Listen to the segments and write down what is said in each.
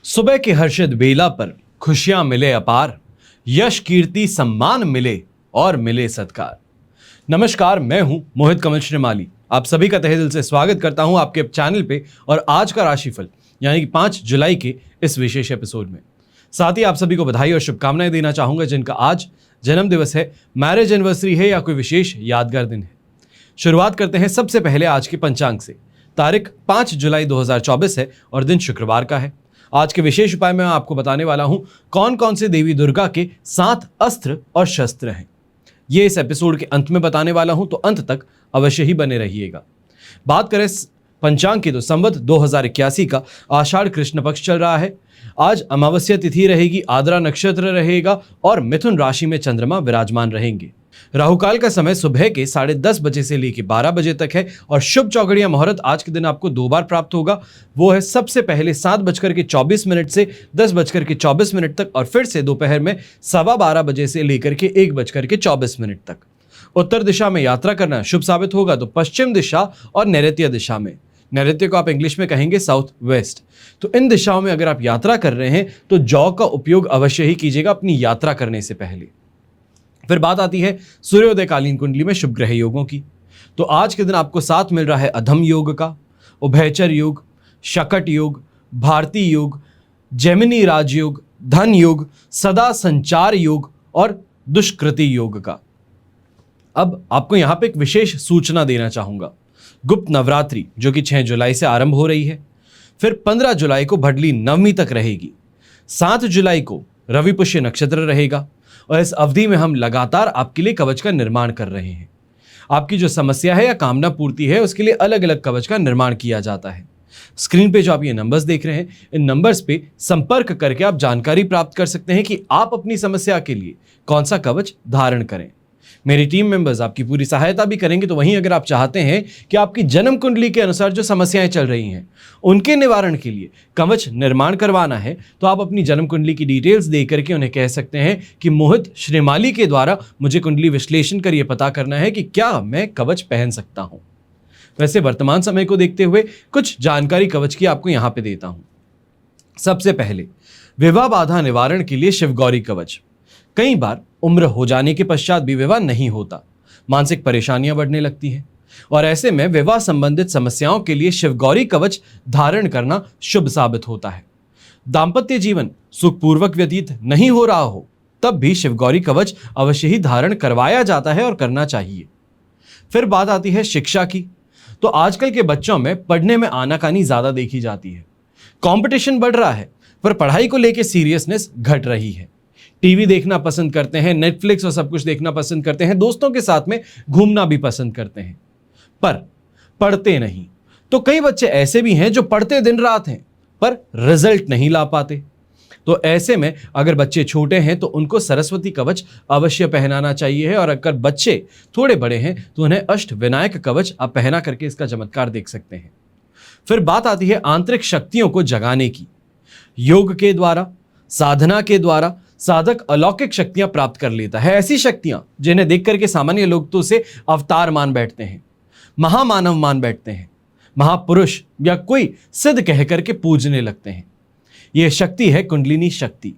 सुबह के हर्षित बेला पर खुशियां मिले अपार, यश कीर्ति सम्मान मिले और मिले सत्कार। नमस्कार, मैं हूं मोहित कमल श्रीमाली। आप सभी का तहे दिल से स्वागत करता हूं आपके चैनल पे और आज का राशिफल यानी कि 5 जुलाई के इस विशेष एपिसोड में। साथ ही आप सभी को बधाई और शुभकामनाएं देना चाहूंगा जिनका आज जन्म दिवस है, मैरिज एनिवर्सरी है या कोई विशेष यादगार दिन है। शुरुआत करते हैं सबसे पहले आज के पंचांग से। तारीख 5 जुलाई 2024 है और दिन शुक्रवार का है। आज के विशेष उपाय में आपको बताने वाला हूं कौन कौन से देवी दुर्गा के 7 अस्त्र और शस्त्र हैं। ये इस एपिसोड के अंत में बताने वाला हूं, तो अंत तक अवश्य ही बने रहिएगा। बात करें पंचांग की तो संवत 2081 का आषाढ़ कृष्ण पक्ष चल रहा है। आज अमावस्या तिथि रहेगी, आद्रा नक्षत्र रहेगा और मिथुन राशि में चंद्रमा विराजमान रहेंगे। राहुकाल का समय सुबह के 10:30 बजे से लेकर 12 बजे तक है और शुभ चौघड़िया मुहूर्त आज के दिन आपको 2 बार प्राप्त होगा। वो है सबसे पहले 7:24 से 10:24 तक और फिर से दोपहर में 12:15 बजे से लेकर के 1:24 तक। उत्तर दिशा में यात्रा करना शुभ साबित होगा तो पश्चिम दिशा और नैऋत्य दिशा में, नैऋत्य को आप इंग्लिश में कहेंगे साउथ वेस्ट, तो इन दिशाओं में अगर आप यात्रा कर रहे हैं तो जौ का उपयोग अवश्य ही कीजिएगा अपनी यात्रा करने से पहले। फिर बात आती है सूर्योदयकालीन कुंडली में शुभ ग्रह योगों की। तो आज के दिन आपको साथ मिल रहा है अधम योग का, उभयचर योग, शकट योग, भारती योग, जेमिनी राजयोग, धन योग, सदा संचार योग और दुष्कृति योग का। अब आपको यहां पे एक विशेष सूचना देना चाहूंगा। गुप्त नवरात्रि जो कि 6 जुलाई से आरंभ हो रही है, फिर 15 जुलाई को भडली नवमी तक रहेगी, 7 जुलाई को रवि पुष्य नक्षत्र रहेगा और इस अवधि में हम लगातार आपके लिए कवच का निर्माण कर रहे हैं। आपकी जो समस्या है या कामना पूर्ति है उसके लिए अलग अलग कवच का निर्माण किया जाता है। स्क्रीन पे जो आप ये नंबर्स देख रहे हैं, इन नंबर्स पे संपर्क करके आप जानकारी प्राप्त कर सकते हैं कि आप अपनी समस्या के लिए कौन सा कवच धारण करें। मेरी टीम मेंबर्स आपकी पूरी सहायता भी करेंगे। तो वहीं अगर आप चाहते हैं कि आपकी जन्म कुंडली के अनुसार जो समस्याएं चल रही हैं उनके निवारण के लिए कवच निर्माण करवाना है तो आप अपनी जन्म कुंडली की डिटेल्स दे करके उन्हें कह सकते हैं कि मोहित श्रीमाली के द्वारा मुझे कुंडली विश्लेषण कर यह पता करना है कि क्या मैं कवच पहन सकता हूं। वैसे वर्तमान समय को देखते हुए कुछ जानकारी कवच की आपको यहां पर देता हूं। सबसे पहले विवाह बाधा निवारण के लिए शिवगौरी कवच। कई बार उम्र हो जाने के पश्चात भी विवाह नहीं होता, मानसिक परेशानियां बढ़ने लगती हैं और ऐसे में विवाह संबंधित समस्याओं के लिए शिवगौरी कवच धारण करना शुभ साबित होता है। दांपत्य जीवन सुखपूर्वक व्यतीत नहीं हो रहा हो तब भी शिवगौरी कवच अवश्य ही धारण करवाया जाता है और करना चाहिए। फिर बात आती है शिक्षा की। तो आजकल के बच्चों में पढ़ने में आनाकानी ज्यादा देखी जाती है। कंपटीशन बढ़ रहा है पर पढ़ाई को लेकर सीरियसनेस घट रही है। टीवी देखना पसंद करते हैं, नेटफ्लिक्स और सब कुछ देखना पसंद करते हैं, दोस्तों के साथ में घूमना भी पसंद करते हैं, पर पढ़ते नहीं। तो कई बच्चे ऐसे भी हैं जो पढ़ते दिन रात हैं पर रिजल्ट नहीं ला पाते। तो ऐसे में अगर बच्चे छोटे हैं तो उनको सरस्वती कवच अवश्य पहनाना चाहिए और अगर बच्चे थोड़े बड़े हैं तो उन्हें अष्ट विनायक कवच आप पहना करके इसका चमत्कार देख सकते हैं। फिर बात आती है आंतरिक शक्तियों को जगाने की। योग के द्वारा, साधना के द्वारा साधक अलौकिक शक्तियां प्राप्त कर लेता है। ऐसी शक्तियां जिन्हें देख करके सामान्य लोग तो उसे अवतार मान बैठते हैं, महामानव मान बैठते हैं, महापुरुष या कोई सिद्ध कह करके पूजने लगते हैं। यह शक्ति है कुंडलिनी शक्ति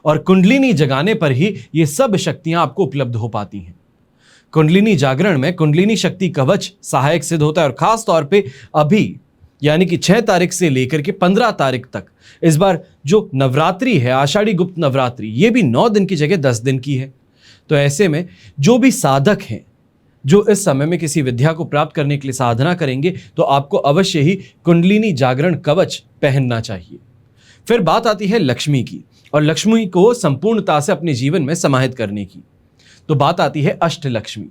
और कुंडलिनी जगाने पर ही ये सब शक्तियां आपको उपलब्ध हो पाती हैं। कुंडलिनी जागरण में कुंडलिनी शक्ति कवच सहायक सिद्ध होता है और खास तौर पे अभी यानी कि 6 तारीख से लेकर के 15 तारीख तक इस बार जो नवरात्रि है, आषाढ़ी गुप्त नवरात्रि, ये भी 9 दिन की जगह 10 दिन की है। तो ऐसे में जो भी साधक हैं जो इस समय में किसी विद्या को प्राप्त करने के लिए साधना करेंगे तो आपको अवश्य ही कुंडलिनी जागरण कवच पहनना चाहिए। फिर बात आती है लक्ष्मी की और लक्ष्मी को संपूर्णता से अपने जीवन में समाहित करने की। तो बात आती है अष्टलक्ष्मी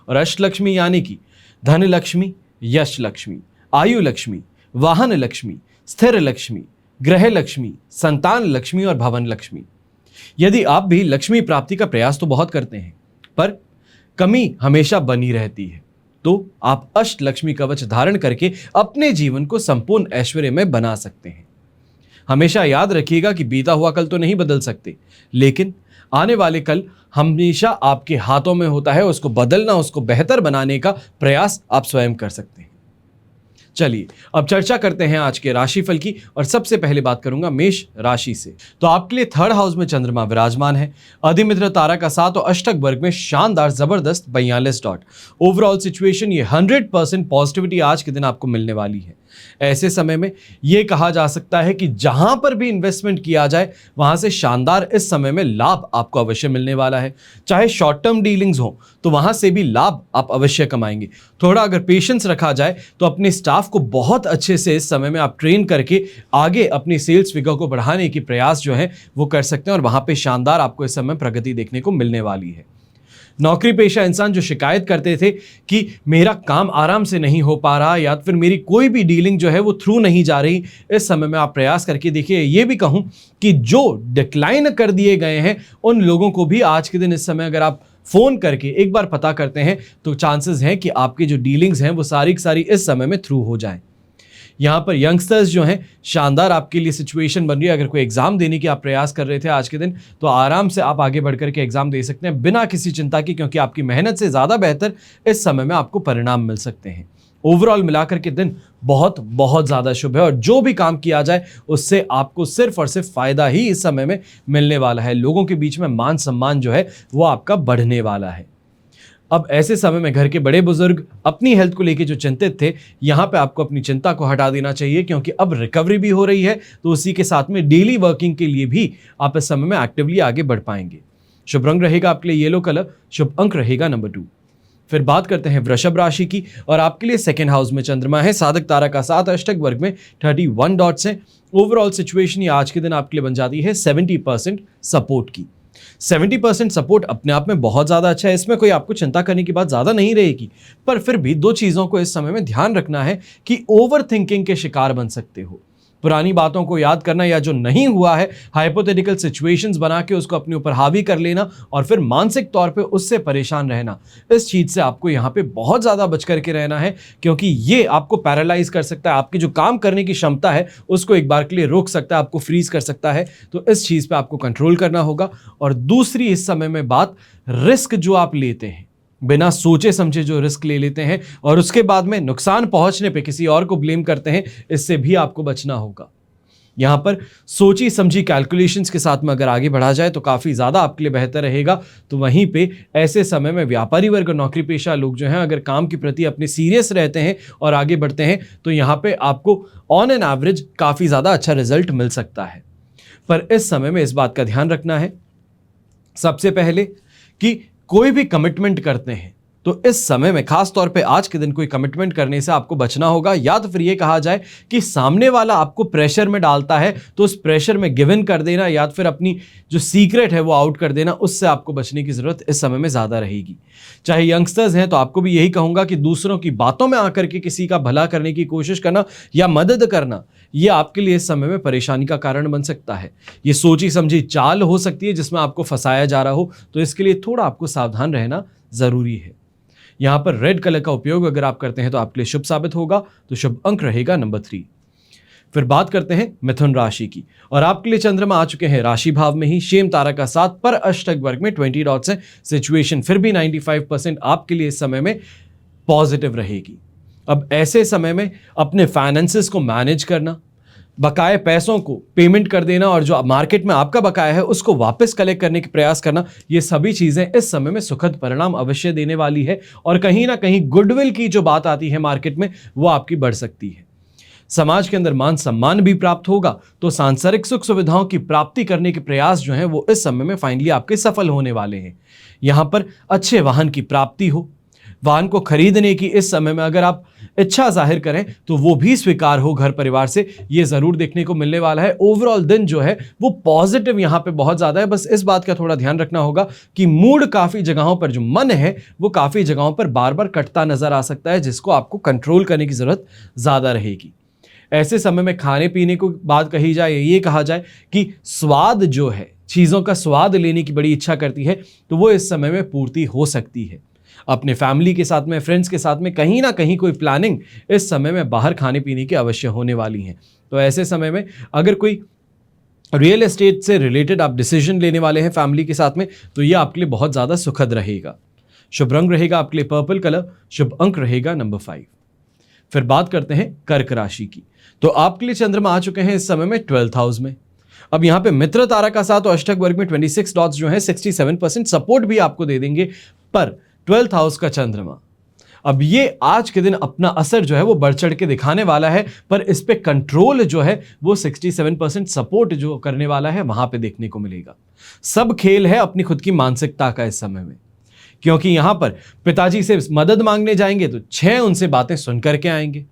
और अष्टलक्ष्मी यानी कि धन लक्ष्मी, यश लक्ष्मी, आयु लक्ष्मी, वाहन लक्ष्मी, स्थिर लक्ष्मी, ग्रह लक्ष्मी, संतान लक्ष्मी और भवन लक्ष्मी। यदि आप भी लक्ष्मी प्राप्ति का प्रयास तो बहुत करते हैं पर कमी हमेशा बनी रहती है तो आप अष्ट लक्ष्मी कवच धारण करके अपने जीवन को संपूर्ण ऐश्वर्य में बना सकते हैं। हमेशा याद रखिएगा कि बीता हुआ कल तो नहीं बदल सकते, लेकिन आने वाले कल हमेशा आपके हाथों में होता है। उसको बदलना, उसको बेहतर बनाने का प्रयास आप स्वयं कर सकते हैं। चलिए अब चर्चा करते हैं आज के राशिफल की और सबसे पहले बात करूंगा मेष राशि से। तो आपके लिए थर्ड हाउस में चंद्रमा विराजमान है, अधिमित्र तारा का साथ और अष्टक वर्ग में शानदार जबरदस्त 42 डॉट। ओवरऑल सिचुएशन ये 100% पॉजिटिविटी आज के दिन आपको मिलने वाली है। ऐसे समय में यह कहा जा सकता है कि जहां पर भी इन्वेस्टमेंट किया जाए वहां से शानदार इस समय में लाभ आपको अवश्य मिलने वाला है। चाहे शॉर्ट टर्म डीलिंग्स हो तो वहां से भी लाभ आप अवश्य कमाएंगे। थोड़ा अगर पेशेंस रखा जाए तो अपने स्टाफ को बहुत अच्छे से इस समय में आप ट्रेन करके आगे अपनी सेल्स फिगर को बढ़ाने की प्रयास जो है वो कर सकते हैं और वहां पे शानदार आपको इस समय प्रगति देखने को मिलने वाली है। नौकरी पेशा इंसान जो शिकायत करते थे कि मेरा काम आराम से नहीं हो पा रहा या फिर मेरी कोई भी डीलिंग जो है वो थ्रू नहीं जा रही, इस समय में आप प्रयास करके देखिए। ये भी कहूं कि जो डिक्लाइन कर दिए गए हैं उन लोगों को भी आज के दिन इस समय अगर आप फोन करके एक बार पता करते हैं तो चांसेस हैं कि आपकी जो डीलिंग्स हैं वो सारी की सारी इस समय में थ्रू हो जाएं। यहाँ पर यंगस्टर्स जो हैं शानदार आपके लिए सिचुएशन बन रही है। अगर कोई एग्जाम देने की आप प्रयास कर रहे थे आज के दिन तो आराम से आप आगे बढ़कर के एग्जाम दे सकते हैं बिना किसी चिंता की, क्योंकि आपकी मेहनत से ज़्यादा बेहतर इस समय में आपको परिणाम मिल सकते हैं। ओवरऑल मिलाकर के दिन बहुत बहुत ज़्यादा शुभ है और जो भी काम किया जाए उससे आपको सिर्फ और सिर्फ फायदा ही इस समय में मिलने वाला है। लोगों के बीच में मान सम्मान जो है वो आपका बढ़ने वाला है। अब ऐसे समय में घर के बड़े बुजुर्ग अपनी हेल्थ को लेकर जो चिंतित थे, यहाँ पे आपको अपनी चिंता को हटा देना चाहिए, क्योंकि अब रिकवरी भी हो रही है तो उसी के साथ में डेली वर्किंग के लिए भी आप इस समय में एक्टिवली आगे बढ़ पाएंगे। शुभ रंग रहेगा आपके लिए येलो कलर, शुभ अंक रहेगा नंबर 2। फिर बात करते हैं वृषभ राशि की और आपके लिए सेकेंड हाउस में चंद्रमा है, साधक तारा का साथ, अष्टक वर्ग में 31 डॉट्स हैं। ओवरऑल सिचुएशन ये आज के दिन आपके लिए बन जाती है 70% सपोर्ट की। 70% सपोर्ट अपने आप में बहुत ज़्यादा अच्छा है, इसमें कोई आपको चिंता करने की बात ज़्यादा नहीं रहेगी। पर फिर भी दो चीज़ों को इस समय में ध्यान रखना है कि ओवर थिंकिंग के शिकार बन सकते हो। पुरानी बातों को याद करना या जो नहीं हुआ है हाइपोथेटिकल सिचुएशंस बना के उसको अपने ऊपर हावी कर लेना और फिर मानसिक तौर पे उससे परेशान रहना, इस चीज़ से आपको यहाँ पे बहुत ज़्यादा बच करके रहना है, क्योंकि ये आपको पैरालाइज कर सकता है। आपकी जो काम करने की क्षमता है उसको एक बार के लिए रोक सकता है, आपको फ्रीज कर सकता है। तो इस चीज़ पर आपको कंट्रोल करना होगा। और दूसरी इस समय में बात, रिस्क जो आप लेते हैं, बिना सोचे समझे जो रिस्क ले लेते हैं और उसके बाद में नुकसान पहुंचने पे किसी और को ब्लेम करते हैं, इससे भी आपको बचना होगा। यहां पर सोची समझी कैलकुलेशंस के साथ में अगर आगे बढ़ा जाए तो काफ़ी ज़्यादा आपके लिए बेहतर रहेगा। तो वहीं पे ऐसे समय में व्यापारी वर्ग और नौकरी पेशा लोग जो हैं अगर काम के प्रति अपने सीरियस रहते हैं और आगे बढ़ते हैं तो यहाँ पे आपको ऑन एन एवरेज काफ़ी ज़्यादा अच्छा रिजल्ट मिल सकता है। पर इस समय में इस बात का ध्यान रखना है सबसे पहले कि कोई भी कमिटमेंट करते हैं तो इस समय में खास तौर पे आज के दिन कोई कमिटमेंट करने से आपको बचना होगा। या तो फिर ये कहा जाए कि सामने वाला आपको प्रेशर में डालता है तो उस प्रेशर में गिव इन कर देना या फिर अपनी जो सीक्रेट है वो आउट कर देना, उससे आपको बचने की जरूरत इस समय में ज़्यादा रहेगी। चाहे यंगस्टर्स हैं तो आपको भी यही कहूँगा कि दूसरों की बातों में आकर के किसी का भला करने की कोशिश करना या मदद करना, ये आपके लिए इस समय में परेशानी का कारण बन सकता है। ये सोची समझी चाल हो सकती है जिसमें आपको फंसाया जा रहा हो, तो इसके लिए थोड़ा आपको सावधान रहना ज़रूरी है। यहाँ पर रेड कलर का उपयोग अगर आप करते हैं तो आपके लिए शुभ साबित होगा। तो शुभ अंक रहेगा नंबर 3। फिर बात करते हैं मिथुन राशि की और आपके लिए चंद्रमा आ चुके हैं राशि भाव में ही, शेम तारा का साथ, पर अष्टक वर्ग में 20 डॉट्स हैं। सिचुएशन फिर भी 95% आपके लिए इस समय में पॉजिटिव रहेगी। अब ऐसे समय में अपने फाइनेंसेस को मैनेज करना, बकाए पैसों को पेमेंट कर देना और जो मार्केट में आपका बकाया है उसको वापस कलेक्ट करने के प्रयास करना, ये सभी चीज़ें इस समय में सुखद परिणाम अवश्य देने वाली है। और कहीं ना कहीं गुडविल की जो बात आती है मार्केट में वो आपकी बढ़ सकती है। समाज के अंदर मान सम्मान भी प्राप्त होगा। तो सांसारिक सुख सुविधाओं की प्राप्ति करने के प्रयास जो हैं वो इस समय में फाइनली आपके सफल होने वाले हैं। यहाँ पर अच्छे वाहन की प्राप्ति हो, वाहन को खरीदने की इस समय में अगर आप इच्छा जाहिर करें तो वो भी स्वीकार हो घर परिवार से, ये जरूर देखने को मिलने वाला है। ओवरऑल दिन जो है वो पॉजिटिव यहाँ पे बहुत ज्यादा है। बस इस बात का थोड़ा ध्यान रखना होगा कि मूड काफी जगहों पर, जो मन है वो काफी जगहों पर बार बार कटता नजर आ सकता है, जिसको आपको कंट्रोल करने की जरूरत ज्यादा रहेगी। ऐसे समय में खाने पीने को बात कही जाए, ये कहा जाए कि स्वाद जो है, चीज़ों का स्वाद लेने की बड़ी इच्छा करती है तो वो इस समय में पूर्ति हो सकती है। अपने फैमिली के साथ में, फ्रेंड्स के साथ में कहीं ना कहीं कोई प्लानिंग इस समय में बाहर खाने पीने की अवश्य होने वाली है। तो ऐसे समय में अगर कोई रियल एस्टेट से रिलेटेड आप डिसीजन लेने वाले हैं फैमिली के साथ में तो ये आपके लिए बहुत ज़्यादा सुखद रहेगा। शुभ रंग रहेगा आपके लिए पर्पल कलर, शुभ अंक रहेगा नंबर 5। फिर बात करते हैं कर्क राशि की। तो आपके लिए चंद्रमा आ चुके हैं इस समय में 12th हाउस में। अब यहां पे मित्र तारा का साथ और अष्टक वर्ग में 26 डॉट्स जो है 67% सपोर्ट भी आपको दे देंगे, पर 12th हाउस का चंद्रमा अब ये आज के दिन अपना असर जो है वो बढ़ चढ़ के दिखाने वाला है, पर इस पे कंट्रोल जो है वो 67% सपोर्ट जो करने वाला है वहां पे देखने को मिलेगा। सब खेल है अपनी खुद की मानसिकता का इस समय में, क्योंकि यहां पर पिताजी से मदद मांगने जाएंगे तो 6 उनसे बातें सुन करके आएंगे,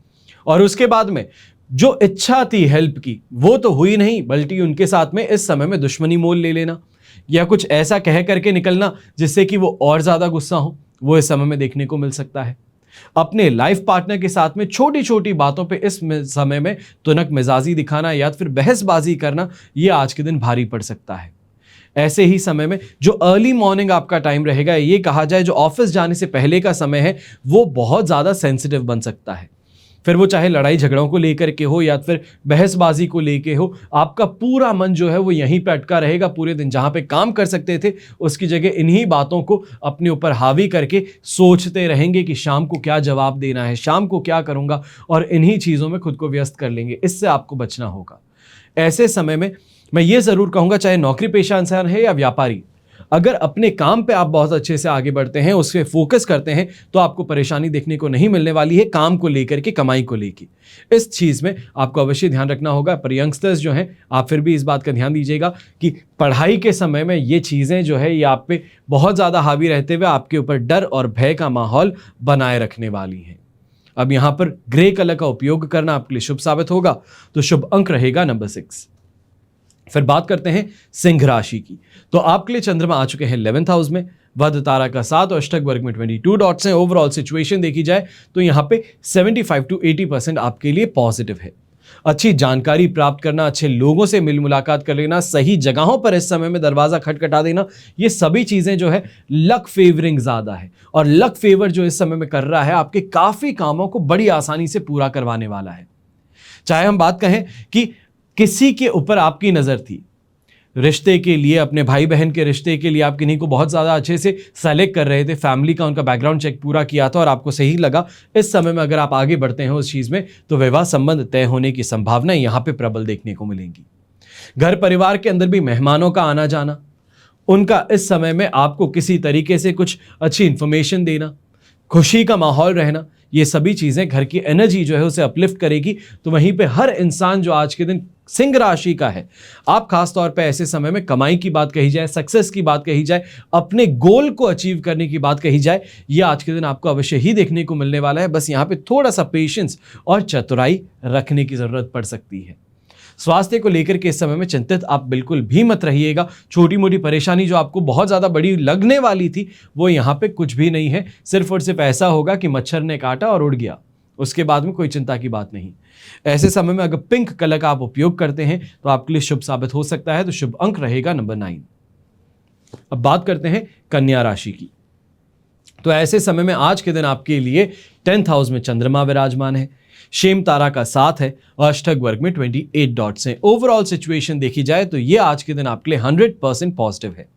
और उसके बाद में जो इच्छा थी हेल्प की वो तो हुई नहीं, बल्कि उनके साथ में इस समय में दुश्मनी मोल ले लेना या कुछ ऐसा कह करके निकलना जिससे कि वो और ज्यादा गुस्सा हो, वो इस समय में देखने को मिल सकता है। अपने लाइफ पार्टनर के साथ में छोटी छोटी बातों पे इस समय में तुनक मिजाजी दिखाना या फिर बहसबाजी करना, ये आज के दिन भारी पड़ सकता है। ऐसे ही समय में जो अर्ली मॉर्निंग आपका टाइम रहेगा, ये कहा जाए जो ऑफिस जाने से पहले का समय है, वो बहुत ज्यादा सेंसिटिव बन सकता है। फिर वो चाहे लड़ाई झगड़ों को लेकर के हो या फिर बहसबाजी को लेके हो, आपका पूरा मन जो है वो यहीं पे अटका रहेगा पूरे दिन। जहां पे काम कर सकते थे उसकी जगह इन्हीं बातों को अपने ऊपर हावी करके सोचते रहेंगे कि शाम को क्या जवाब देना है, शाम को क्या करूंगा, और इन्हीं चीजों में खुद को व्यस्त कर लेंगे। इससे आपको बचना होगा। ऐसे समय में मैं ये जरूर कहूंगा, चाहे नौकरी पेशा इंसान है या व्यापारी, अगर अपने काम पे आप बहुत अच्छे से आगे बढ़ते हैं, उस पे फोकस करते हैं, तो आपको परेशानी देखने को नहीं मिलने वाली है काम को लेकर के, कमाई को लेकर। इस चीज में आपको अवश्य ध्यान रखना होगा। पर यंगस्टर्स जो हैं, आप फिर भी इस बात का ध्यान दीजिएगा कि पढ़ाई के समय में ये चीजें जो है ये आप पे बहुत ज्यादा हावी रहते हुए आपके ऊपर डर और भय का माहौल बनाए रखने वाली है। अब यहां पर ग्रे कलर का उपयोग करना आपके लिए शुभ साबित होगा, तो शुभ अंक रहेगा नंबर 6। फिर बात करते हैं सिंह राशि की। तो आपके लिए चंद्रमा आ चुके हैं 11th हाउस में, वध तारा का साथ और अष्टक वर्ग में 22 डॉट्स हैं। ओवरऑल सिचुएशन देखी जाए तो यहां पे 75 to 80% आपके लिए पॉजिटिव है। अच्छी जानकारी प्राप्त करना, अच्छे लोगों से मिल मुलाकात कर लेना, सही जगहों पर इस समय में दरवाजा खटखटा देना, ये सभी चीजें जो है लक फेवरिंग ज्यादा है। और लक फेवर जो इस समय में कर रहा है आपके काफी कामों को बड़ी आसानी से पूरा करवाने वाला है। चाहे हम बात कहें कि किसी के ऊपर आपकी नजर थी, रिश्ते के लिए, अपने भाई बहन के रिश्ते के लिए आप किन्हीं को बहुत ज्यादा अच्छे से सेलेक्ट कर रहे थे, फैमिली का उनका बैकग्राउंड चेक पूरा किया था और आपको सही लगा। इस समय में अगर आप आगे बढ़ते हैं उस चीज में, तो विवाह संबंध तय होने की संभावनाएं यहां पे प्रबल देखने को मिलेंगी। घर परिवार के अंदर भी मेहमानों का आना जाना, उनका इस समय में आपको किसी तरीके से कुछ अच्छी इंफॉर्मेशन देना, खुशी का माहौल रहना, ये सभी चीजें घर की एनर्जी जो है उसे अपलिफ्ट करेगी। तो वहीं पे हर इंसान जो आज के दिन सिंह राशि का है, आप खास तौर पे ऐसे समय में कमाई की बात कही जाए, सक्सेस की बात कही जाए, अपने गोल को अचीव करने की बात कही जाए, ये आज के दिन आपको अवश्य ही देखने को मिलने वाला है। बस यहाँ पे थोड़ा सा पेशेंस और चतुराई रखने की जरूरत पड़ सकती है। स्वास्थ्य को लेकर के इस समय में चिंतित आप बिल्कुल भी मत रहिएगा। छोटी मोटी परेशानी जो आपको बहुत ज्यादा बड़ी लगने वाली थी, वो यहाँ पे कुछ भी नहीं है। सिर्फ और सिर्फ ऐसा होगा कि मच्छर ने काटा और उड़ गया, उसके बाद में कोई चिंता की बात नहीं। ऐसे समय में अगर पिंक कलर का आप उपयोग करते हैं तो आपके लिए शुभ साबित हो सकता है। तो शुभ अंक रहेगा नंबर 9। अब बात करते हैं कन्या राशि की। तो ऐसे समय में आज के दिन आपके लिए 10th हाउस में चंद्रमा विराजमान है, शेम तारा का साथ है और अष्टक वर्ग में 28 डॉट्स हैं। ओवरऑल सिचुएशन देखी जाए तो ये आज के दिन आपके लिए 100% पॉजिटिव है।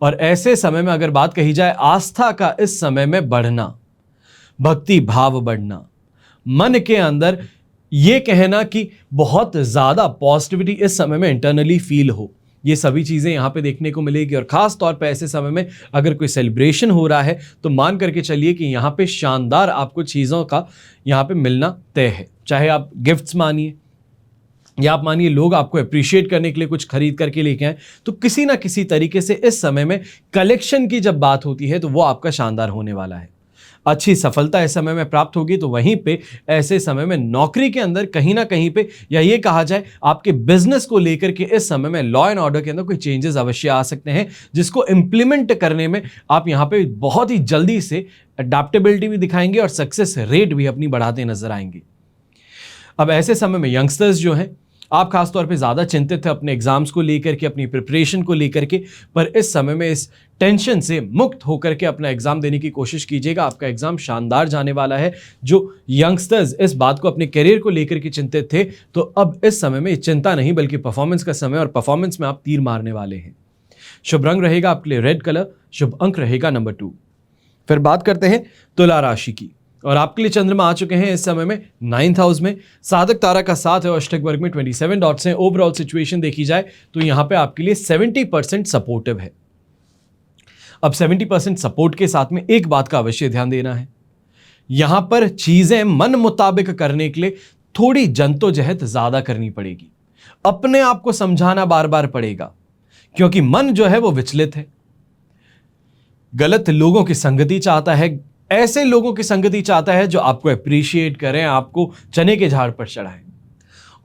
और ऐसे समय में अगर बात कही जाए आस्था का इस समय में बढ़ना, भक्ति भाव बढ़ना, मन के अंदर ये कहना कि बहुत ज्यादा पॉजिटिविटी इस समय में इंटरनली फील हो, ये सभी चीजें यहां पे देखने को मिलेगी। और खास तौर पे ऐसे समय में अगर कोई सेलिब्रेशन हो रहा है तो मान करके चलिए कि यहां पे शानदार आपको चीजों का यहां पे मिलना तय है। चाहे आप गिफ्ट्स मानिए या आप मानिए लोग आपको अप्रिशिएट करने के लिए कुछ खरीद करके लेके आए, तो किसी ना किसी तरीके से इस समय में कलेक्शन की जब बात होती है तो वो आपका शानदार होने वाला है। अच्छी सफलता इस समय में प्राप्त होगी। तो वहीं पे ऐसे समय में नौकरी के अंदर कहीं ना कहीं पे, या ये कहा जाए आपके बिजनेस को लेकर के इस समय में लॉ एंड ऑर्डर के अंदर कोई चेंजेस अवश्य आ सकते हैं, जिसको इंप्लीमेंट करने में आप यहां पे बहुत ही जल्दी से अडेप्टेबिलिटी भी दिखाएंगे और सक्सेस रेट भी अपनी बढ़ाते नजर आएंगे। अब ऐसे समय में यंगस्टर्स जो हैं, आप खासतौर पे ज़्यादा चिंतित थे अपने एग्जाम्स को लेकर के, अपनी प्रिपरेशन को लेकर के, पर इस समय में इस टेंशन से मुक्त होकर के अपना एग्जाम देने की कोशिश कीजिएगा। आपका एग्जाम शानदार जाने वाला है। जो यंगस्टर्स इस बात को अपने करियर को लेकर के चिंतित थे, तो अब इस समय में चिंता नहीं बल्कि परफॉर्मेंस का समय, और परफॉर्मेंस में आप तीर मारने वाले हैं। शुभ रंग रहेगा आपके लिए रेड कलर, शुभ अंक रहेगा नंबर 2। फिर बात करते हैं तुला राशि की। और आपके लिए चंद्रमा आ चुके हैं इस समय में 9th हाउस में। साधक तारा का साथ है और अष्टक वर्ग में 27 डॉट्स हैं। ओवरऑल सिचुएशन देखी जाए तो यहां पे आपके लिए 70% सपोर्टिव है। अब 70% सपोर्ट के साथ में एक बात का अवश्य ध्यान देना है, यहां पर चीजें मन मुताबिक करने के लिए थोड़ी जद्दोजहद ज्यादा करनी पड़ेगी, अपने आप को समझाना बार बार पड़ेगा, क्योंकि मन जो है वो विचलित है, गलत लोगों की संगति चाहता है, ऐसे लोगों की संगति चाहता है जो आपको अप्रिशिएट करें, आपको चने के झाड़ पर चढ़ाएं।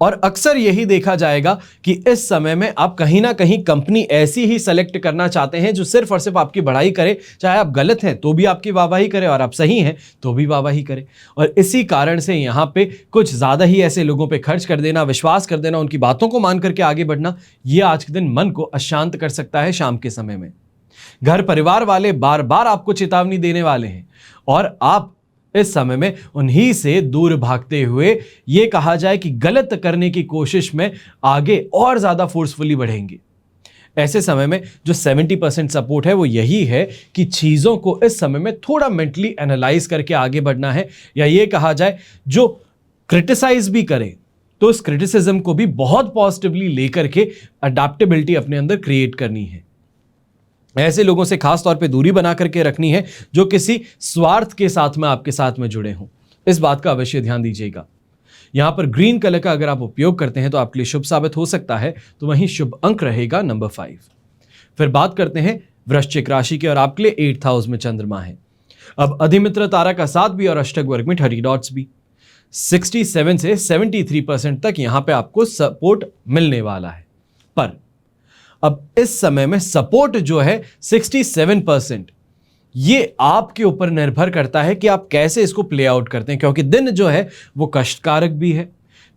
और अक्सर यही देखा जाएगा कि इस समय में आप कहीं ना कहीं कंपनी ऐसी ही सेलेक्ट करना चाहते हैं जो सिर्फ और सिर्फ आपकी बढ़ाई करे, चाहे आप गलत हैं तो भी आपकी वाहवाही करे और आप सही हैं तो भी वाहवाही करे। और इसी कारण से यहां पे कुछ ज्यादा ही ऐसे लोगों पे खर्च कर देना, विश्वास कर देना, उनकी बातों को मान करके आगे बढ़ना, यह आज के दिन मन को अशांत कर सकता है। शाम के समय में घर परिवार वाले बार बार आपको चेतावनी देने वाले हैं और आप इस समय में उन्हीं से दूर भागते हुए यह कहा जाए कि गलत करने की कोशिश में आगे और ज्यादा फोर्सफुली बढ़ेंगे। ऐसे समय में जो 70% सपोर्ट है वो यही है कि चीजों को इस समय में थोड़ा मेंटली एनालाइज करके आगे बढ़ना है, या ये कहा जाए जो क्रिटिसाइज भी करे तो उस क्रिटिसिज्म को भी बहुत पॉजिटिवली लेकर के अडैप्टेबिलिटी अपने अंदर क्रिएट करनी है। ऐसे लोगों से खास तौर पे दूरी बना करके रखनी है जो किसी स्वार्थ के साथ में आपके साथ में जुड़े हों। इस बात का अवश्य ध्यान दीजिएगा। यहां पर ग्रीन कलर का अगर आप उपयोग करते हैं तो आपके लिए शुभ साबित हो सकता है, तो वहीं शुभ अंक रहेगा नंबर 5। फिर बात करते हैं वृश्चिक राशि की और आपके लिए 8th हाउस में चंद्रमा है। अब अधिमित्र तारा का साथ भी और अष्टक वर्ग में 30 डॉट्स भी। 67 से 73% तक यहां पे आपको सपोर्ट मिलने वाला है। पर अब इस समय में सपोर्ट जो है 67%, ये आपके ऊपर निर्भर करता है कि आप कैसे इसको प्ले आउट करते हैं, क्योंकि दिन जो है वो कष्टकारक भी है,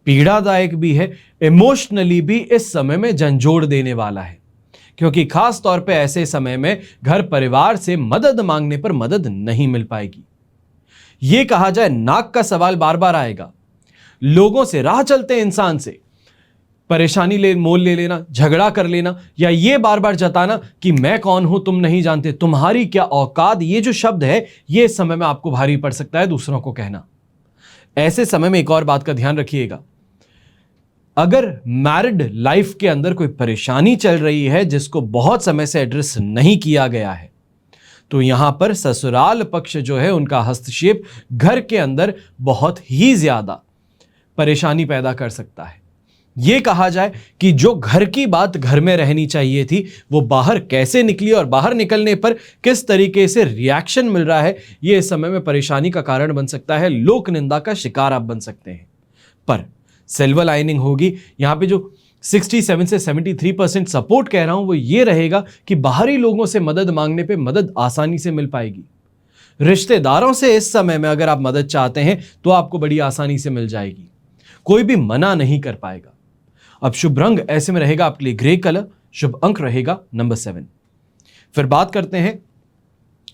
पीड़ादायक भी है, इमोशनली भी इस समय में झंझोड़ देने वाला है, क्योंकि खास तौर पे ऐसे समय में घर परिवार से मदद मांगने पर मदद नहीं मिल पाएगी। यह कहा जाए नाक का सवाल बार बार आएगा, लोगों से, राह चलते इंसान से परेशानी मोल ले लेना, झगड़ा कर लेना, या ये बार बार जताना कि मैं कौन हूं तुम नहीं जानते, तुम्हारी क्या औकात, ये जो शब्द है ये इस समय में आपको भारी पड़ सकता है दूसरों को कहना। ऐसे समय में एक और बात का ध्यान रखिएगा, अगर मैरिड लाइफ के अंदर कोई परेशानी चल रही है जिसको बहुत समय से एड्रेस नहीं किया गया है, तो यहां पर ससुराल पक्ष जो है उनका हस्तक्षेप घर के अंदर बहुत ही ज्यादा परेशानी पैदा कर सकता है। यह कहा जाए कि जो घर की बात घर में रहनी चाहिए थी वो बाहर कैसे निकली और बाहर निकलने पर किस तरीके से रिएक्शन मिल रहा है, यह इस समय में परेशानी का कारण बन सकता है। लोक निंदा का शिकार आप बन सकते हैं। पर सिल्वर लाइनिंग होगी, यहां पे जो 67 से 73% सपोर्ट कह रहा हूं वो ये रहेगा कि बाहरी लोगों से मदद मांगने पे मदद आसानी से मिल पाएगी। रिश्तेदारों से इस समय में अगर आप मदद चाहते हैं तो आपको बड़ी आसानी से मिल जाएगी, कोई भी मना नहीं कर पाएगा। अब शुभ रंग ऐसे में रहेगा आपके लिए ग्रे कलर, शुभ अंक रहेगा नंबर 7। फिर बात करते हैं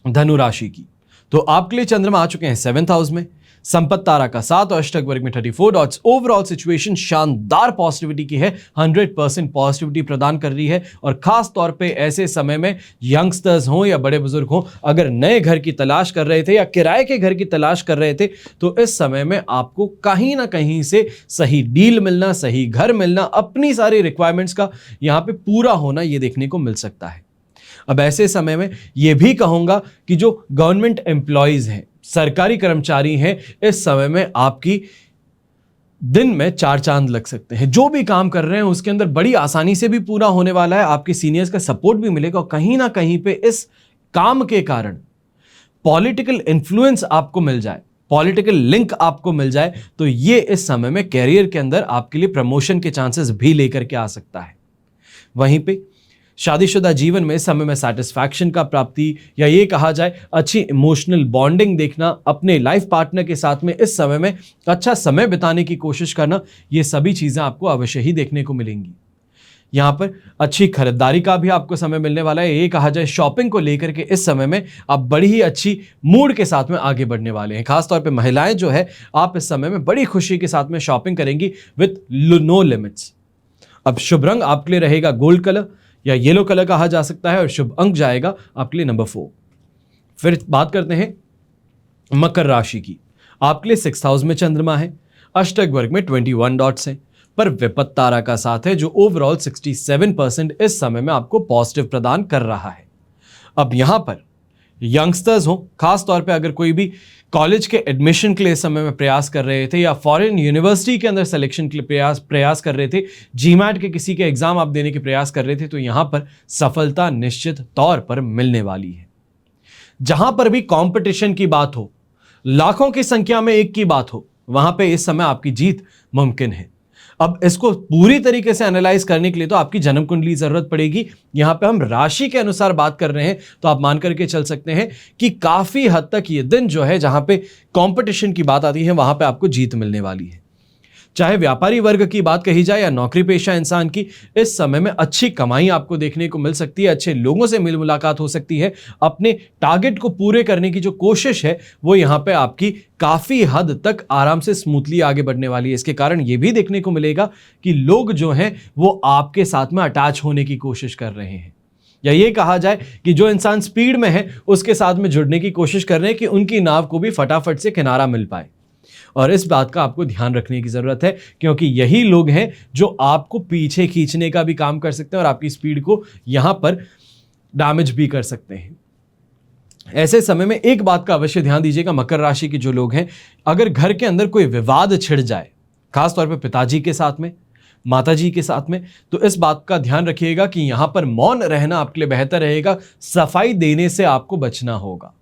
धनु राशि की, तो आपके लिए चंद्रमा आ चुके हैं 7th हाउस में। संपत्ति तारा का 7 और अष्टक वर्ग में 34 डॉट्स। ओवरऑल सिचुएशन शानदार पॉजिटिविटी की है, 100% पॉजिटिविटी प्रदान कर रही है। और खास तौर पे ऐसे समय में यंगस्टर्स हों या बड़े बुजुर्ग हों, अगर नए घर की तलाश कर रहे थे या किराए के घर की तलाश कर रहे थे, तो इस समय में आपको कहीं ना कहीं से सही डील मिलना, सही घर मिलना, अपनी सारी रिक्वायरमेंट्स का यहां पे पूरा होना, यह देखने को मिल सकता है। अब ऐसे समय में यह भी कहूंगा कि जो गवर्नमेंट एम्प्लॉयज हैं, सरकारी कर्मचारी हैं, इस समय में आपकी दिन में 4 चांद लग सकते हैं। जो भी काम कर रहे हैं उसके अंदर बड़ी आसानी से भी पूरा होने वाला है। आपके सीनियर्स का सपोर्ट भी मिलेगा और कहीं ना कहीं पे इस काम के कारण पॉलिटिकल इन्फ्लुएंस आपको मिल जाए, पॉलिटिकल लिंक आपको मिल जाए, तो ये इस समय में कैरियर के अंदर आपके लिए प्रमोशन के चांसेस भी लेकर के आ सकता है। वहीं पे शादीशुदा जीवन में इस समय में सैटिस्फैक्शन का प्राप्ति, या ये कहा जाए अच्छी इमोशनल बॉन्डिंग देखना, अपने लाइफ पार्टनर के साथ में इस समय में अच्छा समय बिताने की कोशिश करना, ये सभी चीजें आपको अवश्य ही देखने को मिलेंगी। यहां पर अच्छी खरीदारी का भी आपको समय मिलने वाला है। ये कहा जाए शॉपिंग को लेकर के इस समय में आप बड़ी ही अच्छी मूड के साथ में आगे बढ़ने वाले हैं। खासतौर पे महिलाएं जो है, आप इस समय में बड़ी खुशी के साथ में शॉपिंग करेंगी विथ नो लिमिट्स। अब शुभ रंग आपके लिए रहेगा गोल्ड कलर या येलो कलर कहा जा सकता है और शुभ अंक जाएगा आपके लिए नंबर 4। फिर बात करते हैं मकर राशि की, आपके लिए 6th हाउस में चंद्रमा है, अष्टक वर्ग में 21 डॉट्स हैं, पर विपत्त तारा का साथ है जो ओवरऑल 67% इस समय में आपको पॉजिटिव प्रदान कर रहा है। अब यहां पर यंगस्टर्स हो, खास तौर पे अगर कोई भी कॉलेज के एडमिशन के लिए इस समय में प्रयास कर रहे थे या फॉरेन यूनिवर्सिटी के अंदर सिलेक्शन के लिए प्रयास कर रहे थे, जीमैट के किसी के एग्जाम आप देने के प्रयास कर रहे थे, तो यहां पर सफलता निश्चित तौर पर मिलने वाली है। जहां पर भी कंपटीशन की बात हो, लाखों की संख्या में एक की बात हो, वहां पे इस समय आपकी जीत मुमकिन है। अब इसको पूरी तरीके से एनालाइज करने के लिए तो आपकी जन्म कुंडली जरूरत पड़ेगी। यहां पे हम राशि के अनुसार बात कर रहे हैं, तो आप मान करके चल सकते हैं कि काफी हद तक ये दिन जो है जहां पे कंपटीशन की बात आती है वहां पे आपको जीत मिलने वाली है। चाहे व्यापारी वर्ग की बात कही जाए या नौकरी पेशा इंसान की, इस समय में अच्छी कमाई आपको देखने को मिल सकती है, अच्छे लोगों से मिल मुलाकात हो सकती है। अपने टारगेट को पूरे करने की जो कोशिश है वो यहां पे आपकी काफी हद तक आराम से स्मूथली आगे बढ़ने वाली है। इसके कारण यह भी देखने को मिलेगा कि लोग जो हैं वो आपके साथ में अटैच होने की कोशिश कर रहे हैं, या ये कहा जाए कि जो इंसान स्पीड में है उसके साथ में जुड़ने की कोशिश कर रहे हैं कि उनकी नाव को भी फटाफट से किनारा मिल पाए। और इस बात का आपको ध्यान रखने की जरूरत है, क्योंकि यही लोग हैं जो आपको पीछे खींचने का भी काम कर सकते हैं और आपकी स्पीड को यहां पर डैमेज भी कर सकते हैं। ऐसे समय में एक बात का अवश्य ध्यान दीजिएगा, मकर राशि के जो लोग हैं, अगर घर के अंदर कोई विवाद छिड़ जाए, खासतौर पर पिताजी के साथ में, माताजी के साथ में, तो इस बात का ध्यान रखिएगा कि यहां पर मौन रहना आपके लिए बेहतर रहेगा। सफाई देने से आपको बचना होगा।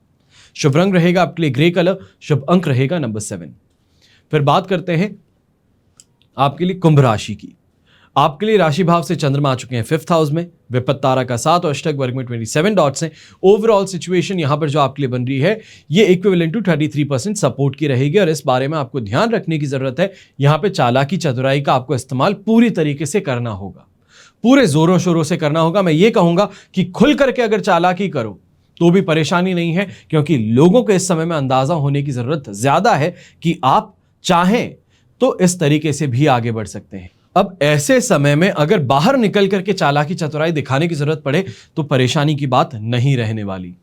शुभ रंग रहेगा आपके लिए ग्रे कलर, शुभ अंक रहेगा नंबर 7। फिर बात करते हैं आपके लिए कुंभ राशि की। आपके लिए राशि भाव से चंद्रमा आ चुके हैं 5th हाउस में, विपत्त तारा का 7 और अष्टक वर्ग में 27 डॉट्स हैं। ओवरऑल सिचुएशन यहां पर जो आपके लिए बन रही है ये इक्विवेलेंट टू 33% सपोर्ट की रहेगी, और इस बारे में आपको ध्यान रखने की जरूरत है। यहां पे चालाकी चतुराई का आपको इस्तेमाल पूरी तरीके से करना होगा, पूरे जोरों शोरों से करना होगा। मैं ये कहूंगा कि खुल करके अगर चालाकी करो तो भी परेशानी नहीं है, क्योंकि लोगों को इस समय में अंदाजा होने की जरूरत ज्यादा है कि आप चाहें तो इस तरीके से भी आगे बढ़ सकते हैं। अब ऐसे समय में अगर बाहर निकल करके चालाकी चतुराई दिखाने की जरूरत पड़े तो परेशानी की बात नहीं रहने वाली।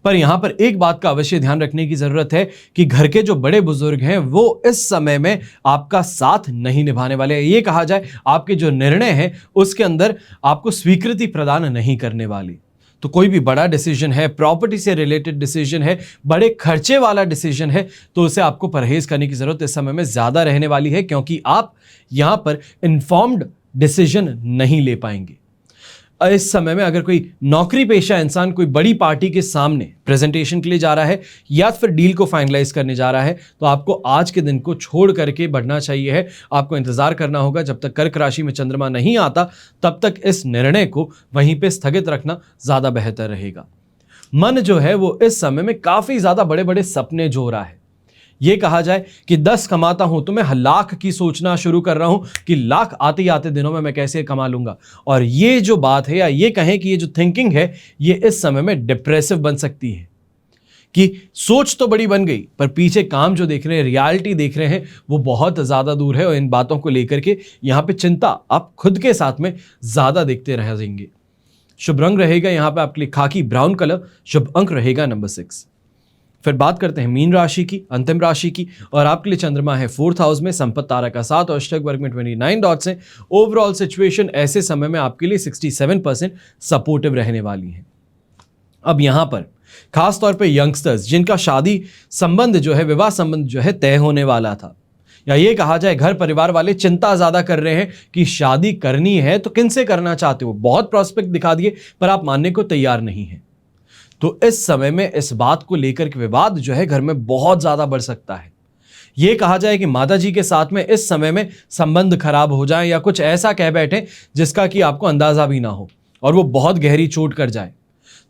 पर यहां पर एक बात का अवश्य ध्यान रखने की जरूरत है कि घर के जो बड़े बुजुर्ग हैं वो इस समय में आपका साथ नहीं निभाने वाले हैं। ये कहा जाए आपके जो निर्णय हैं उसके अंदर आपको स्वीकृति प्रदान नहीं करने वाले। तो कोई भी बड़ा डिसीजन है, प्रॉपर्टी से रिलेटेड डिसीजन है, बड़े खर्चे वाला डिसीजन है, तो उसे आपको परहेज करने की जरूरत इस समय में ज्यादा रहने वाली है, क्योंकि आप यहां पर इन्फॉर्म्ड डिसीजन नहीं ले पाएंगे। इस समय में अगर कोई नौकरी पेशा इंसान कोई बड़ी पार्टी के सामने प्रेजेंटेशन के लिए जा रहा है या फिर डील को फाइनलाइज करने जा रहा है, तो आपको आज के दिन को छोड़ करके बढ़ना चाहिए है। आपको इंतजार करना होगा जब तक कर्क राशि में चंद्रमा नहीं आता, तब तक इस निर्णय को वहीं पे स्थगित रखना ज्यादा बेहतर रहेगा। मन जो है वो इस समय में काफी ज्यादा बड़े बड़े सपने जो रहा है। ये कहा जाए कि 10 कमाता हूं तो मैं लाख की सोचना शुरू कर रहा हूं कि लाख आते आते दिनों में मैं कैसे कमा लूंगा। और ये जो बात है, या ये कहें कि ये जो थिंकिंग है, ये इस समय में डिप्रेसिव बन सकती है कि सोच तो बड़ी बन गई पर पीछे काम जो देख रहे हैं, रियलिटी देख रहे हैं, वो बहुत ज्यादा दूर है। और इन बातों को लेकर के यहां पे चिंता आप खुद के साथ में ज्यादा देखते रह जाएंगे। शुभ रंग रहेगा यहां पे आपके लिए खाकी ब्राउन कलर, शुभ अंक रहेगा नंबर 6। फिर बात करते हैं मीन राशि की, अंतिम राशि की, और आपके लिए चंद्रमा है 4th हाउस में, संपत्त तारा का 7 और अष्टक वर्ग में 29 डॉट्स हैं। ओवरऑल सिचुएशन ऐसे समय में आपके लिए 67% सपोर्टिव रहने वाली है। अब यहां पर खास तौर पे यंगस्टर्स जिनका शादी संबंध जो है, विवाह संबंध जो है तय होने वाला था, या ये कहा जाए घर परिवार वाले चिंता ज्यादा कर रहे हैं कि शादी करनी है तो किनसे करना चाहते हो, बहुत प्रॉस्पेक्ट दिखा दिए पर आप मानने को तैयार नहीं है। तो इस समय में इस बात को लेकर के विवाद जो है घर में बहुत ज्यादा बढ़ सकता है। यह कहा जाए कि माता जी के साथ में इस समय में संबंध खराब हो जाए या कुछ ऐसा कह बैठे जिसका कि आपको अंदाजा भी ना हो और वो बहुत गहरी चोट कर जाए,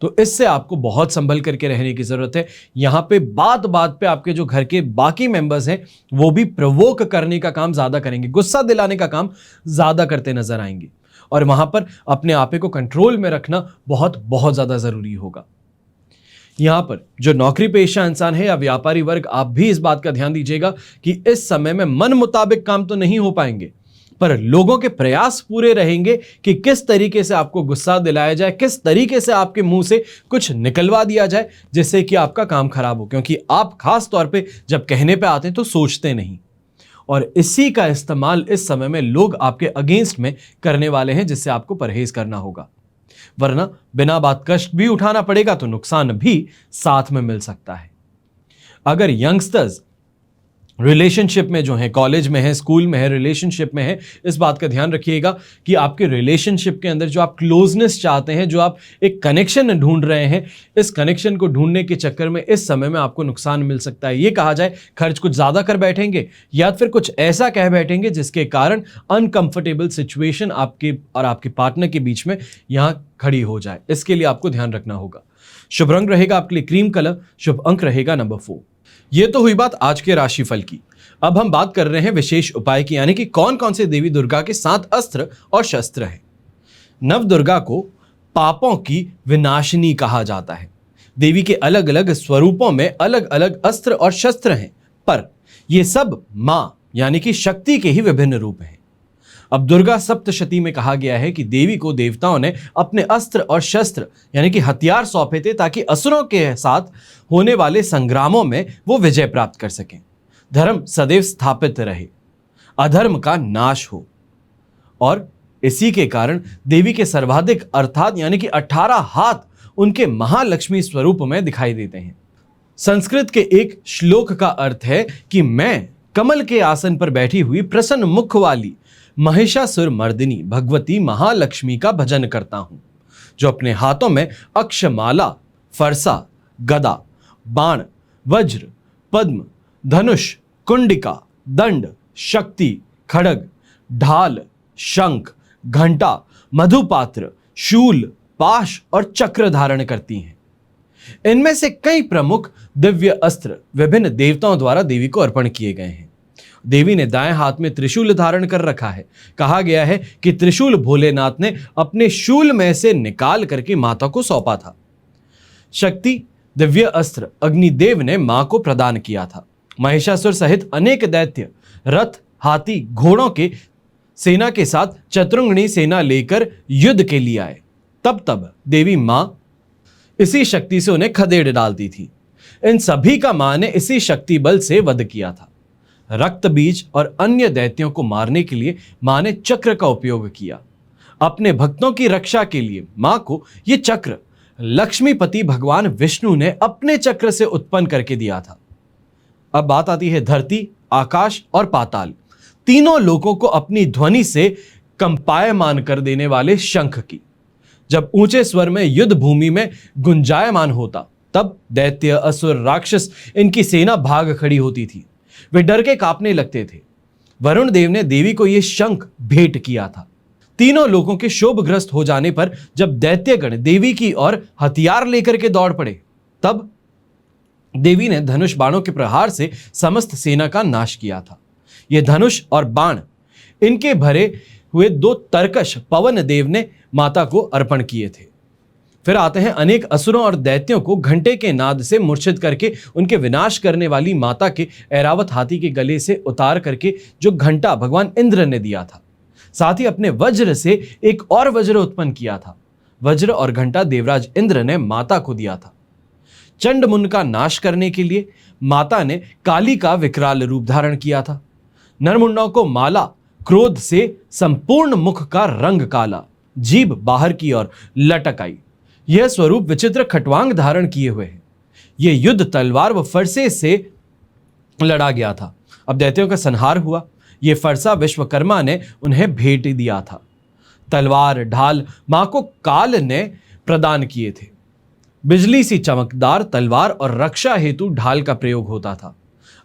तो इससे आपको बहुत संभल करके रहने की जरूरत है। यहां पे बात बात पे आपके जो घर के बाकी मेंबर्स हैं वो भी प्रवोक करने का काम ज्यादा करेंगे, गुस्सा दिलाने का काम ज्यादा करते नजर आएंगे, और वहां पर अपने आपे को कंट्रोल में रखना बहुत बहुत ज्यादा जरूरी होगा। यहां पर जो नौकरी पेशा इंसान है या व्यापारी वर्ग, आप भी इस बात का ध्यान दीजिएगा कि इस समय में मन मुताबिक काम तो नहीं हो पाएंगे, पर लोगों के प्रयास पूरे रहेंगे कि किस तरीके से आपको गुस्सा दिलाया जाए, किस तरीके से आपके मुंह से कुछ निकलवा दिया जाए जिससे कि आपका काम खराब हो, क्योंकि आप खास तौर पे जब कहने पे आते हैं तो सोचते नहीं। और इसी का इस्तेमाल इस समय में लोग आपके अगेंस्ट में करने वाले हैं, जिससे आपको परहेज करना होगा, वरना बिना बात कष्ट भी उठाना पड़ेगा तो नुकसान भी साथ में मिल सकता है। अगर यंगस्टर्स रिलेशनशिप में जो है, कॉलेज में है, स्कूल में है, रिलेशनशिप में है, इस बात का ध्यान रखिएगा कि आपके रिलेशनशिप के अंदर जो आप क्लोजनेस चाहते हैं, जो आप एक कनेक्शन ढूंढ रहे हैं, इस कनेक्शन को ढूंढने के चक्कर में इस समय में आपको नुकसान मिल सकता है। ये कहा जाए खर्च कुछ ज्यादा कर बैठेंगे या फिर कुछ ऐसा कह बैठेंगे जिसके कारण अनकंफर्टेबल सिचुएशन आपके और आपके पार्टनर के बीच में यहां खड़ी हो जाए। इसके लिए आपको ध्यान रखना होगा। शुभ रंग रहेगा आपके लिए क्रीम कलर, शुभ अंक रहेगा नंबर 4। ये तो हुई बात आज के राशिफल की। अब हम बात कर रहे हैं विशेष उपाय की, यानी कि कौन कौन से देवी दुर्गा के 7 अस्त्र और शस्त्र हैं। नव दुर्गा को पापों की विनाशिनी कहा जाता है। देवी के अलग अलग स्वरूपों में अलग अलग अस्त्र और शस्त्र हैं, पर ये सब मां यानी कि शक्ति के ही विभिन्न रूप हैं। अब दुर्गा सप्तशती में कहा गया है कि देवी को देवताओं ने अपने अस्त्र और शस्त्र यानी कि हथियार सौंपे थे ताकि असुरों के साथ होने वाले संग्रामों में वो विजय प्राप्त कर सकें, धर्म सदैव स्थापित रहे, अधर्म का नाश हो। और इसी के कारण देवी के सर्वाधिक अर्थात यानी कि 18 हाथ उनके महालक्ष्मी स्वरूप में दिखाई देते हैं। संस्कृत के एक श्लोक का अर्थ है कि मैं कमल के आसन पर बैठी हुई प्रसन्न मुख वाली महिषासुर मर्दिनी भगवती महालक्ष्मी का भजन करता हूं, जो अपने हाथों में अक्षमाला, फरसा, गदा, बाण, वज्र, पद्म, धनुष, कुंडिका, दंड, शक्ति, खड्ग, ढाल, शंख, घंटा, मधुपात्र, शूल, पाश और चक्र धारण करती हैं। इनमें से कई प्रमुख दिव्य अस्त्र विभिन्न देवताओं द्वारा देवी को अर्पण किए गए हैं। देवी ने दाएं हाथ में त्रिशूल धारण कर रखा है। कहा गया है कि त्रिशूल भोलेनाथ ने अपने शूल में से निकाल करके माता को सौंपा था। शक्ति दिव्य अस्त्र अग्निदेव ने मां को प्रदान किया था। महिषासुर सहित अनेक दैत्य रथ, हाथी, घोड़ों के सेना के साथ चतुरंगनी सेना लेकर युद्ध के लिए आए। तब देवी मां इसी शक्ति से उन्हें खदेड़ डालती थी। इन सभी का मां ने इसी शक्ति बल से वध किया था। रक्त बीज और अन्य दैत्यों को मारने के लिए मां ने चक्र का उपयोग किया। अपने भक्तों की रक्षा के लिए मां को यह चक्र लक्ष्मीपति भगवान विष्णु ने अपने चक्र से उत्पन्न करके दिया था। अब बात आती है धरती, आकाश और पाताल तीनों लोगों को अपनी ध्वनि से कंपायमान कर देने वाले शंख की। जब ऊंचे स्वर में युद्ध भूमि में गुंजायमान होता, तब दैत्य, असुर, राक्षस इनकी सेना भाग खड़ी होती थी। वे डर के कांपने लगते थे। वरुण देव ने देवी को यह शंख भेंट किया था। तीनों लोगों के शोभग्रस्त हो जाने पर जब दैत्यगण देवी की ओर हथियार लेकर के दौड़ पड़े, तब देवी ने धनुष बाणों के प्रहार से समस्त सेना का नाश किया था। यह धनुष और बाण इनके भरे हुए 2 तरकश पवन देव ने माता को अर्पण किए थे। फिर आते हैं अनेक असुरों और दैत्यों को घंटे के नाद से मूर्छित करके उनके विनाश करने वाली माता के ऐरावत हाथी के गले से उतार करके जो घंटा भगवान इंद्र ने दिया था। साथ ही अपने वज्र से एक और वज्र उत्पन्न किया था। वज्र और घंटा देवराज इंद्र ने माता को दिया था। चंड मुंड का नाश करने के लिए माता ने काली का विकराल रूप धारण किया था। नरमुंडों को माला, क्रोध से संपूर्ण मुख का रंग काला, जीभ बाहर की ओर लटक आई। यह स्वरूप विचित्र खटवांग धारण किए हुए है। यह युद्ध तलवार व फरसे से लड़ा गया था। अब दैत्यों का संहार हुआ। यह फरसा विश्वकर्मा ने उन्हें भेंट दिया था। तलवार, ढाल मां को काल ने प्रदान किए थे। बिजली सी चमकदार तलवार और रक्षा हेतु ढाल का प्रयोग होता था।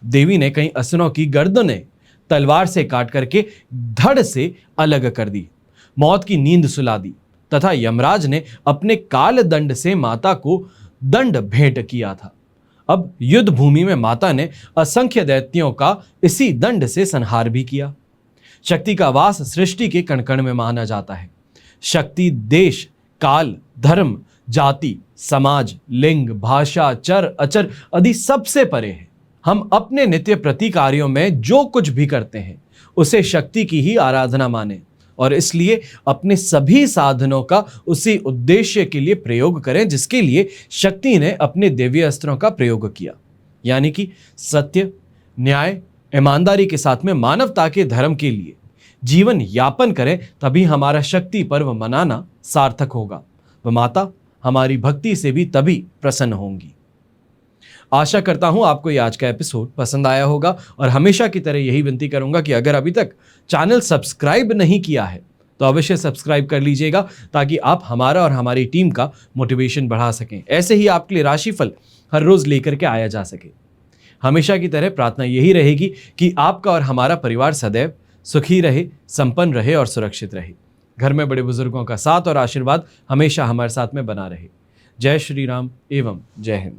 देवी ने कई असुरों की गर्दनें तलवार से काट करके धड़ से अलग कर दी, मौत की नींद सुला दी तथा यमराज ने अपने काल दंड से माता को दंड भेंट किया था। अब युद्ध भूमि में माता ने असंख्य दैत्यों का इसी दंड से संहार भी किया। शक्ति का वास सृष्टि के कण कण में माना जाता है। शक्ति देश, काल, धर्म, जाति, समाज, लिंग, भाषा, चर अचर आदि सबसे परे है। हम अपने नित्य प्रति कार्यों में जो कुछ भी करते हैं उसे शक्ति की ही आराधना माने और इसलिए अपने सभी साधनों का उसी उद्देश्य के लिए प्रयोग करें जिसके लिए शक्ति ने अपने दिव्य अस्त्रों का प्रयोग किया, यानी कि सत्य, न्याय, ईमानदारी के साथ में मानवता के धर्म के लिए जीवन यापन करें। तभी हमारा शक्ति पर्व मनाना सार्थक होगा। वह माता हमारी भक्ति से भी तभी प्रसन्न होंगी। आशा करता हूं आपको ये आज का एपिसोड पसंद आया होगा और हमेशा की तरह यही विनती करूंगा कि अगर अभी तक चैनल सब्सक्राइब नहीं किया है तो अवश्य सब्सक्राइब कर लीजिएगा ताकि आप हमारा और हमारी टीम का मोटिवेशन बढ़ा सकें। ऐसे ही आपके लिए राशिफल हर रोज लेकर के आया जा सके। हमेशा की तरह प्रार्थना यही रहेगी कि आपका और हमारा परिवार सदैव सुखी रहे, संपन्न रहे और सुरक्षित रहे। घर में बड़े बुजुर्गों का साथ और आशीर्वाद हमेशा हमारे साथ में बना रहे। जय श्री राम एवं जय हिंद।